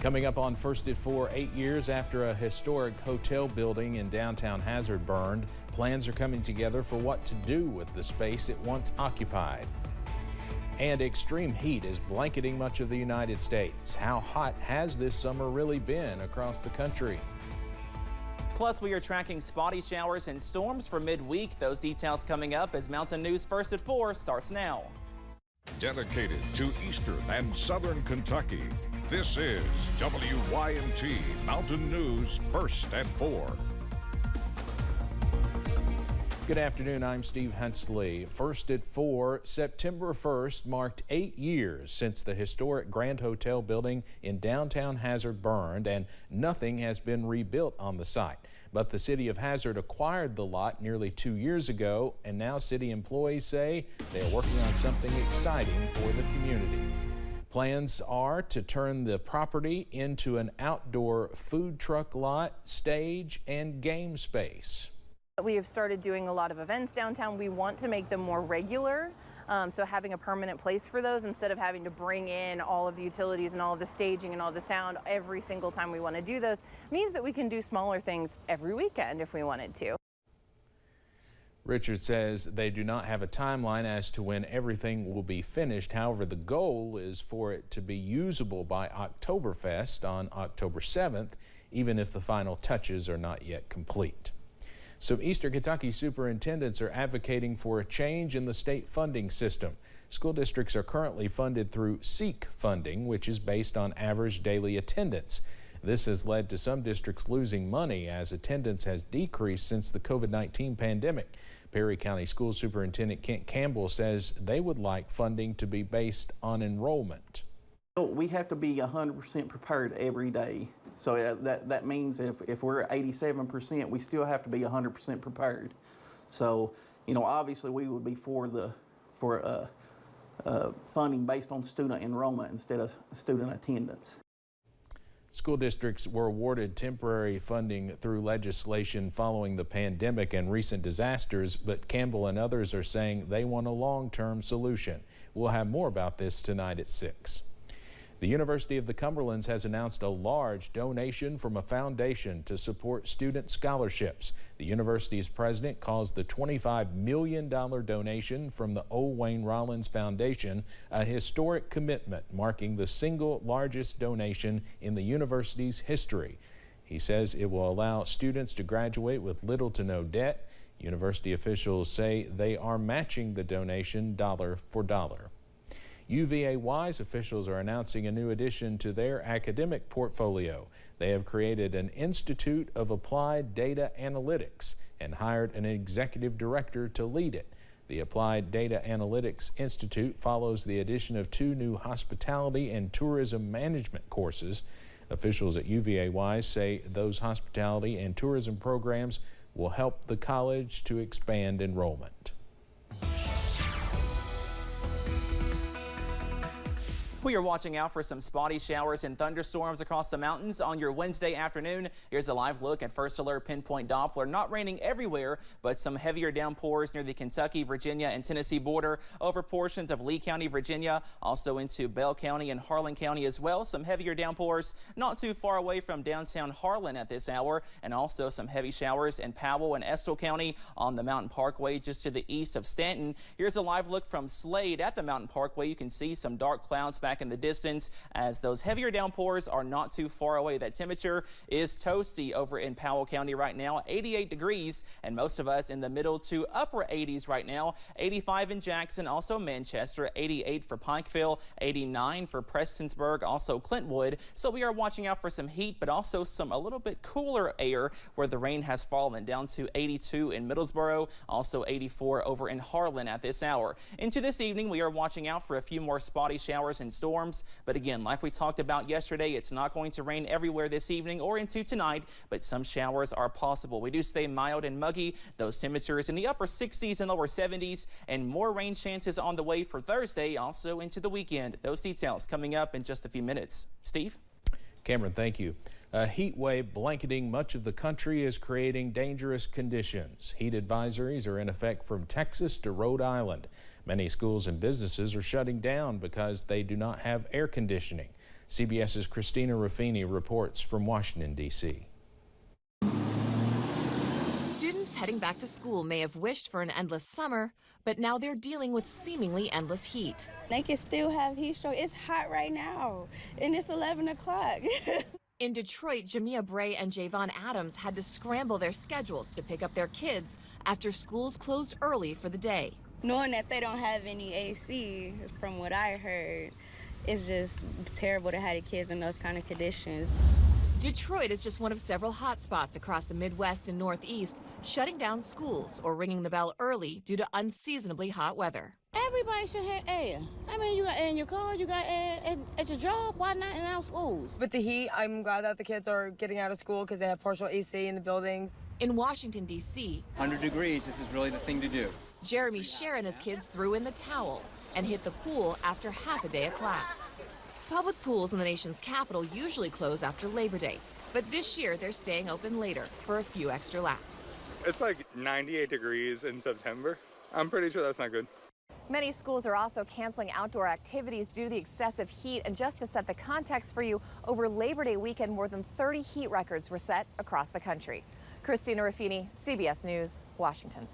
Coming up on First at 4, 8 years after a historic hotel building in downtown Hazard burned, plans are coming together for what to do with the space it once occupied. And extreme heat is blanketing much of the United States. How hot has this summer really been across the country? Plus, we are tracking spotty showers and storms for midweek. Those details coming up as Mountain News First at 4 starts now. Dedicated to Eastern and Southern Kentucky, this is WYMT Mountain News First at 4. Good afternoon, I'm Steve Hensley. First at 4, September 1st marked 8 years since the historic Grand Hotel building in downtown Hazard burned, and nothing has been rebuilt on the site. But the city of Hazard acquired the lot nearly 2 years ago, and now city employees say they are working on something exciting for the community. Plans are to turn the property into an outdoor food truck lot, stage, and game space. We have started doing a lot of events downtown. We want to make them more regular, so having a permanent place for those instead of having to bring in all of the utilities and all of the staging and all the sound every single time we want to do those means that we can do smaller things every weekend if we wanted to. Richard says they do not have a timeline as to when everything will be finished. However, the goal is for it to be usable by Oktoberfest on October 7th, even if the final touches are not yet complete. Some Eastern Kentucky superintendents are advocating for a change in the state funding system. School districts are currently funded through SEEK funding, which is based on average daily attendance. This has led to some districts losing money as attendance has decreased since the COVID-19 pandemic. Perry County School Superintendent Kent Campbell says they would like funding to be based on enrollment. We have to be 100% prepared every day. So that means if we're at 87%, we still have to be 100% prepared. So, obviously we would be for funding based on student enrollment instead of student attendance. School districts were awarded temporary funding through legislation following the pandemic and recent disasters, but Campbell and others are saying they want a long-term solution. We'll have more about this tonight at 6. The University of the Cumberlands has announced a large donation from a foundation to support student scholarships. The university's president calls the $25 million donation from the O. Wayne Rollins Foundation a historic commitment, marking the single largest donation in the university's history. He says it will allow students to graduate with little to no debt. University officials say they are matching the donation dollar for dollar. UVA-wise officials are announcing a new addition to their academic portfolio. They have created an Institute of Applied Data Analytics and hired an executive director to lead it. The Applied Data Analytics Institute follows the addition of 2 new hospitality and tourism management courses. Officials at UVA-wise say those hospitality and tourism programs will help the college to expand enrollment. We are watching out for some spotty showers and thunderstorms across the mountains on your Wednesday afternoon. Here's a live look at First Alert Pinpoint Doppler. Not raining everywhere, but some heavier downpours near the Kentucky, Virginia, and Tennessee border over portions of Lee County, Virginia, also into Bell County and Harlan County as well. Some heavier downpours not too far away from downtown Harlan at this hour, and also some heavy showers in Powell and Estill County on the Mountain Parkway just to the east of Stanton. Here's a live look from Slade at the Mountain Parkway. You can see some dark clouds back in the distance as those heavier downpours are not too far away. That temperature is toasty over in Powell County right now, 88 degrees, and most of us in the middle to upper 80s right now. 85 in Jackson, also Manchester, 88 for Pikeville, 89 for Prestonsburg, also Clintwood. So we are watching out for some heat, but also some a little bit cooler air where the rain has fallen, down to 82 in Middlesboro, also 84 over in Harlan at this hour. Into this evening, we are watching out for a few more spotty showers and storms. But again, like we talked about yesterday, it's not going to rain everywhere this evening or into tonight, but some showers are possible. We do stay mild and muggy. Those temperatures in the upper 60s and lower 70s, and more rain chances on the way for Thursday, also into the weekend. Those details coming up in just a few minutes. Steve? Cameron, thank you. A heat wave blanketing much of the country is creating dangerous conditions. Heat advisories are in effect from Texas to Rhode Island. Many schools and businesses are shutting down because they do not have air conditioning. CBS's Christina Ruffini reports from Washington, D.C. Students heading back to school may have wished for an endless summer, but now they're dealing with seemingly endless heat. They can still have heat stroke. It's hot right now, and it's 11 o'clock. In Detroit, Jamia Bray and Javon Adams had to scramble their schedules to pick up their kids after schools closed early for the day. Knowing that they don't have any AC, from what I heard, it's just terrible to have the kids in those kind of conditions. Detroit is just one of several hot spots across the Midwest and Northeast, shutting down schools or ringing the bell early due to unseasonably hot weather. Everybody should have air. I mean, you got air in your car, you got air at your job. Why not in our schools? With the heat, I'm glad that the kids are getting out of school because they have partial AC in the buildings. In Washington, D.C., 100 degrees, this is really the thing to do. Jeremy Scher and his kids threw in the towel and hit the pool after half a day of class. Public pools in the nation's capital usually close after Labor Day, but this year they're staying open later for a few extra laps. It's like 98 degrees in September. I'm pretty sure that's not good. Many schools are also canceling outdoor activities due to the excessive heat. And just to set the context for you, over Labor Day weekend, more than 30 heat records were set across the country. Christina Ruffini, CBS News, Washington.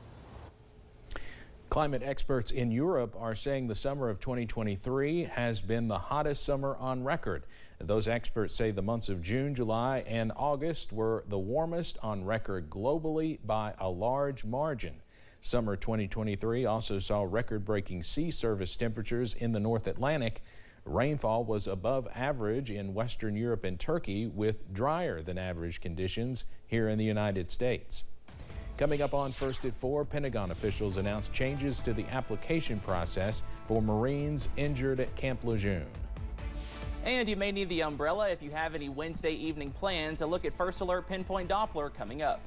Climate experts in Europe are saying the summer of 2023 has been the hottest summer on record. Those experts say the months of June, July, and August were the warmest on record globally by a large margin. Summer 2023 also saw record-breaking sea surface temperatures in the North Atlantic. Rainfall was above average in Western Europe and Turkey, with drier than average conditions here in the United States. Coming up on First at 4, Pentagon officials announced changes to the application process for Marines injured at Camp Lejeune. And you may need the umbrella if you have any Wednesday evening plans. A look at First Alert Pinpoint Doppler coming up.